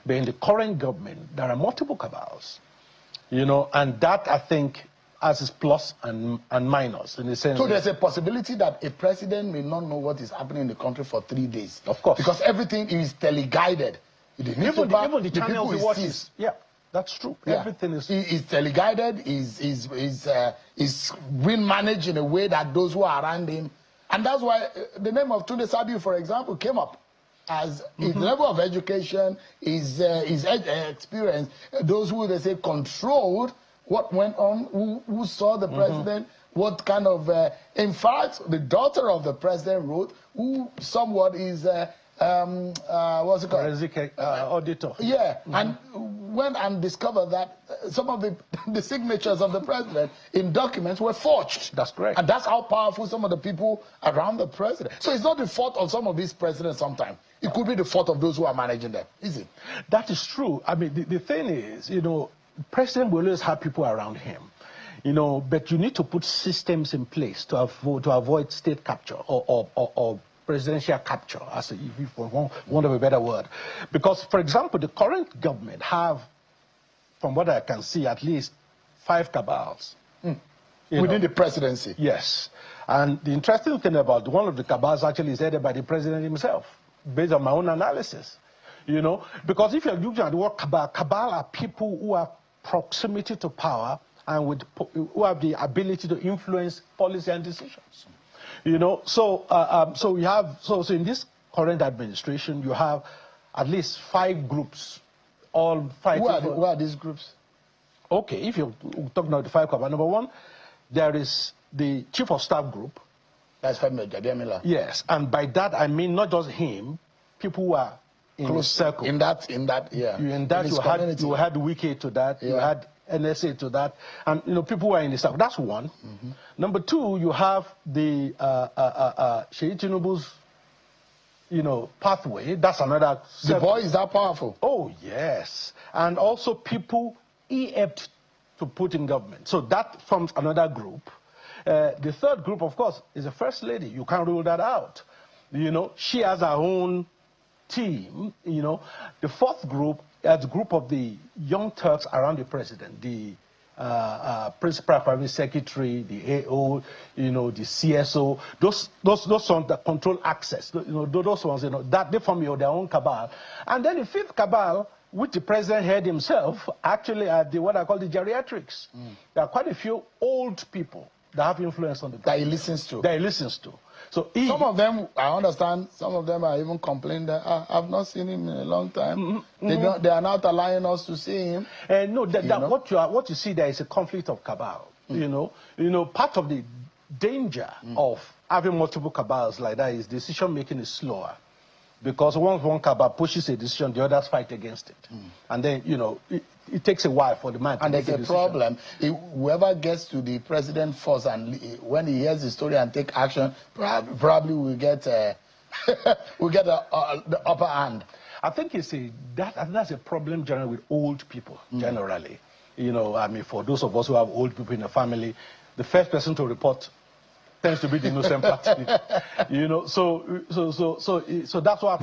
But in the current government, there are multiple cabals, you know, and that, I think, has its plus and minus in the sense. So there's a possibility that a president may not know what is happening in the country for 3 days. Of course. Because everything is teleguided. Even the channels he watches. Yeah, that's true. Yeah. Everything is teleguided, is being managed in a way that those who are around him. And that's why the name of Tunde Sabiu, for example, came up. As his level of education, his experience, those who, they say, controlled what went on, who saw the president, what kind of... in fact, the daughter of the president wrote, who somewhat is... what's it called? Forensic auditor. Yeah, and went and discovered that some of the signatures of the president in documents were forged. That's correct. And that's how powerful some of the people around the president. So it's not the fault of some of these presidents sometimes. It could be the fault of those who are managing them, is it? That is true. I mean, the thing is, you know, president will always have people around him, you know, but you need to put systems in place to avoid state capture or presidential capture, as if you want a better word. Because, for example, the current government have, from what I can see, at least 5 cabals. Within the presidency? Yes. And the interesting thing about one of the cabals actually is headed by the president himself, based on my own analysis. You know, because if you're looking at the word cabal are people who have proximity to power and who have the ability to influence policy and decisions. You know, so in this current administration, you have at least 5 groups, all fighting. Who are these groups? Okay, if you're talking about the 5 cabals, number 1, there is the chief of staff group. That's Gbajabiamila. Yes, and by that I mean not just him, people who are in close circle. In that, yeah. In that you had Wike to that, you had NSA to that, and you know people who are in the circle. That's one. Number 2, you have the Seyi Tinubu's, you know, pathway. That's another circle. The boy is that powerful. Oh yes, and also people he helped to put in government. So that forms another group. The 3rd group, of course, is the First Lady. You can't rule that out. You know, she has her own team. You know, the 4th group is a group of the young Turks around the president, the principal private secretary, the AO, you know, the CSO. Those ones that control access. You know, those ones, you know, that they form their own cabal. And then the 5th cabal, which the president head himself, actually are what I call the geriatrics. There are quite a few old people that have influence on the that he listens to. That he listens to. So some of them, I understand, some of them are even complaining that I've not seen him in a long time. They are not allowing us to see him. No, what you see there is a conflict of cabal. You know, part of the danger of having multiple cabals like that is decision making is slower. Because once one cabal pushes a decision, the others fight against it. And then, you know, it takes a while for the man to make a decision. And there's a problem. Whoever gets to the president first, and when he hears the story and take action, probably will get the upper hand. I think that's a problem generally with old people, generally. You know, I mean, for those of us who have old people in the family, the first person to report tends to be the innocent party. You know, so that's what